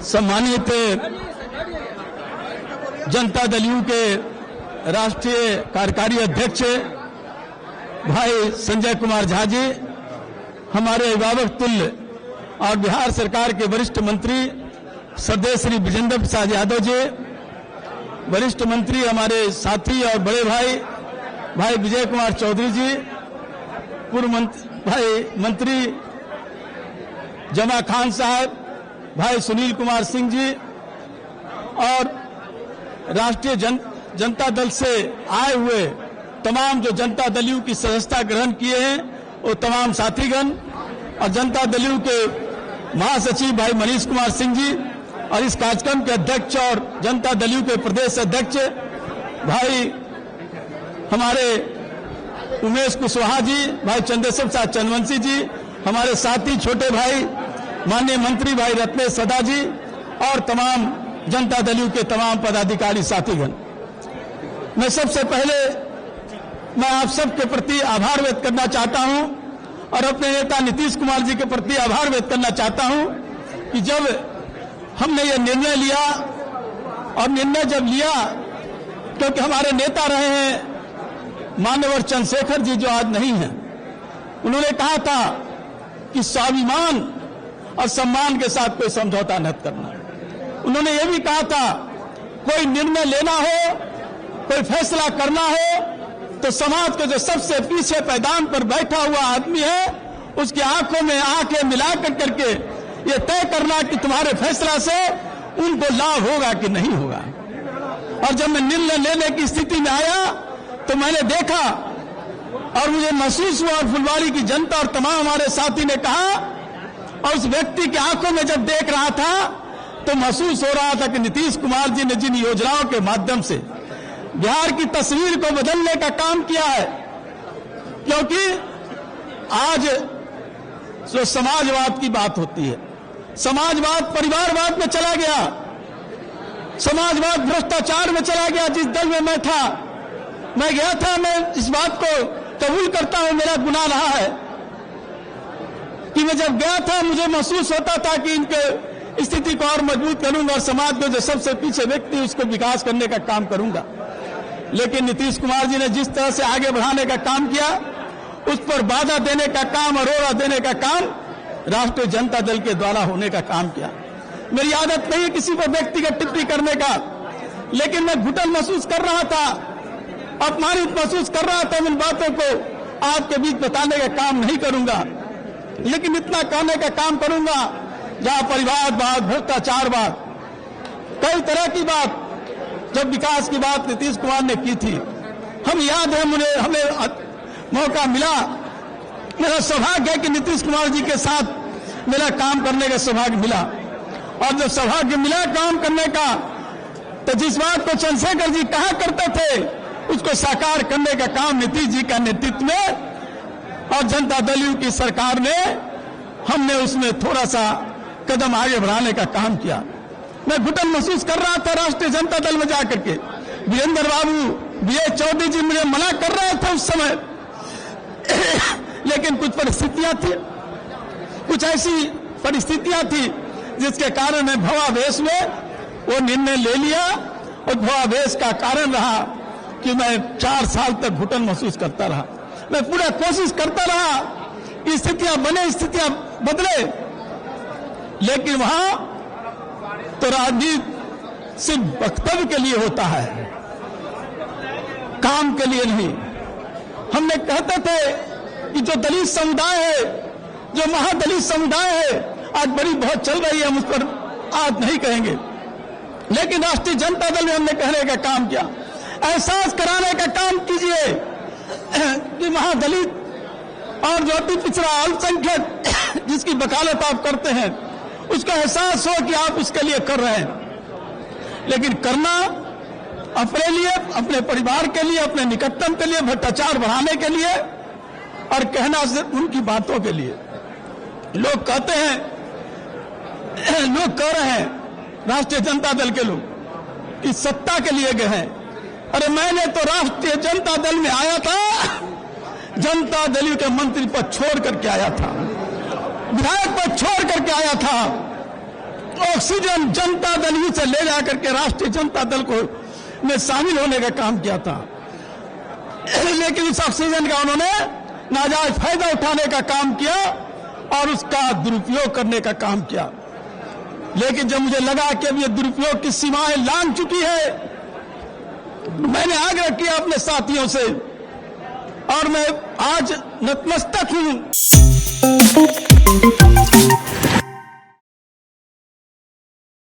सम्मानित जनता दल यू के राष्ट्रीय कार्यकारी अध्यक्ष भाई संजय कुमार झा जी, हमारे अभिभावक तुल्य और बिहार सरकार के वरिष्ठ मंत्री श्रद्धेय श्री विजेंद्र प्रसाद यादव जी, वरिष्ठ मंत्री हमारे साथी और बड़े भाई विजय कुमार चौधरी जी, पूर्व मंत्री जमा खान साहब, भाई सुनील कुमार सिंह जी और राष्ट्रीय जनता दल से आए हुए तमाम जो जनता दल यू की सदस्यता ग्रहण किए हैं वो तमाम साथीगण और जनता दल यू के महासचिव भाई मनीष कुमार सिंह जी और इस कार्यक्रम के अध्यक्ष और जनता दल यू के प्रदेश अध्यक्ष भाई हमारे उमेश कुशवाहा जी, भाई चंद्रशेखर प्रसाद चंद्रवंशी जी, हमारे साथी छोटे भाई माननीय मंत्री भाई रत्नेश सदा जी और तमाम जनता दल यू के तमाम पदाधिकारी साथीगण, मैं सबसे पहले मैं आप सबके प्रति आभार व्यक्त करना चाहता हूं और अपने नेता नीतीश कुमार जी के प्रति आभार व्यक्त करना चाहता हूं कि जब हमने ये निर्णय लिया और निर्णय जब लिया क्योंकि हमारे नेता रहे हैं मान्यवर चंद्रशेखर जी जो आज नहीं हैं, उन्होंने कहा था कि स्वाभिमान और सम्मान के साथ कोई समझौता न करना। उन्होंने ये भी कहा था कोई निर्णय लेना हो, कोई फैसला करना हो तो समाज के जो सबसे पीछे पैदान पर बैठा हुआ आदमी है उसकी आंखों में आंखें मिलाकर करके ये तय करना कि तुम्हारे फैसला से उनको लाभ होगा कि नहीं होगा। और जब मैं निर्णय लेने की स्थिति में आया तो मैंने देखा और मुझे महसूस हुआ और फुलवारी की जनता और तमाम हमारे साथी ने कहा और उस व्यक्ति की आंखों में जब देख रहा था तो महसूस हो रहा था कि नीतीश कुमार जी ने जिन योजनाओं के माध्यम से बिहार की तस्वीर को बदलने का काम किया है, क्योंकि आज जो समाजवाद की बात होती है, समाजवाद परिवारवाद में चला गया, समाजवाद भ्रष्टाचार में चला गया। जिस दल में मैं था, मैं गया था, मैं इस बात को कबूल करता हूं, मेरा गुनाह रहा है कि मैं जब गया था मुझे महसूस होता था कि इनके स्थिति को और मजबूत करूंगा और समाज में जो सबसे पीछे व्यक्ति उसको विकास करने का काम करूंगा। लेकिन नीतीश कुमार जी ने जिस तरह से आगे बढ़ाने का काम किया उस पर बाधा देने का काम, अरोड़ा देने का काम राष्ट्रीय जनता दल के द्वारा होने का काम किया। मेरी आदत नहीं है किसी पर व्यक्तिगत टिप्पणी करने का, लेकिन मैं घुटन महसूस कर रहा था, अपमानित महसूस कर रहा था। इन बातों को आपके बीच बताने का काम नहीं करूंगा, लेकिन इतना कहने का काम करूंगा जहां परिवारवाद, भ्रष्टाचारवाद, कई तरह की बात, जब विकास की बात नीतीश कुमार ने की थी, हम याद है हमें मौका मिला, मेरा सौभाग्य है कि नीतीश कुमार जी के साथ मेरा काम करने का सौभाग्य मिला। और जब सौभाग्य मिला काम करने का तो जिस बात को चंद्रशेखर जी कहा करते थे उसको साकार करने का काम नीतीश जी का नेतृत्व में और जनता दल यू की सरकार ने, हमने उसमें थोड़ा सा कदम आगे बढ़ाने का काम किया। मैं घुटन महसूस कर रहा था राष्ट्रीय जनता दल में जाकर के, वीरेंद्र बाबू बीए चौधरी जी मुझे मना कर रहे थे उस समय लेकिन कुछ परिस्थितियां थी, कुछ ऐसी परिस्थितियां थी जिसके कारण मैं भवावेश में वो निर्णय ले लिया और भवावेश का कारण रहा कि मैं 4 साल तक घुटन महसूस करता रहा। मैं पूरा कोशिश करता रहा कि स्थितियां बने, स्थितियां बदले, लेकिन वहां तो राजनीति सिर्फ वक्तव्य के लिए होता है, काम के लिए नहीं। हमने कहते थे कि जो दलित समुदाय है, जो महादलित समुदाय है, आज बड़ी बहुत चल रही है, हम उस पर आज नहीं कहेंगे, लेकिन राष्ट्रीय जनता दल में हमने कहने का काम किया, एहसास कराने का काम कीजिए कि महादलित और जो अति पिछड़ा अल्पसंख्यक जिसकी वकालत आप करते हैं उसका एहसास हो कि आप उसके लिए कर रहे हैं। लेकिन करना अपने लिए, अपने परिवार के लिए, अपने निकटतम के लिए, भ्रष्टाचार बढ़ाने के लिए और कहना उनकी बातों के लिए। लोग कहते हैं, लोग कह रहे हैं राष्ट्रीय जनता दल के लोग कि सत्ता के लिए गए हैं। अरे मैंने तो राष्ट्रीय जनता दल में आया था, जनता दल के मंत्री पद छोड़ करके आया था, विधायक पद छोड़ करके आया था, ऑक्सीजन जनता दल ही से ले जाकर के राष्ट्रीय जनता दल को में शामिल होने का काम किया था, लेकिन उस ऑक्सीजन का उन्होंने नाजायज फायदा उठाने का काम किया और उसका दुरुपयोग करने का काम किया। लेकिन जब मुझे लगा कि अब ये दुरुपयोग की सीमाएं लांघ चुकी है, मैंने आग्रह किया अपने साथियों से और मैं आज नतमस्तक हूं।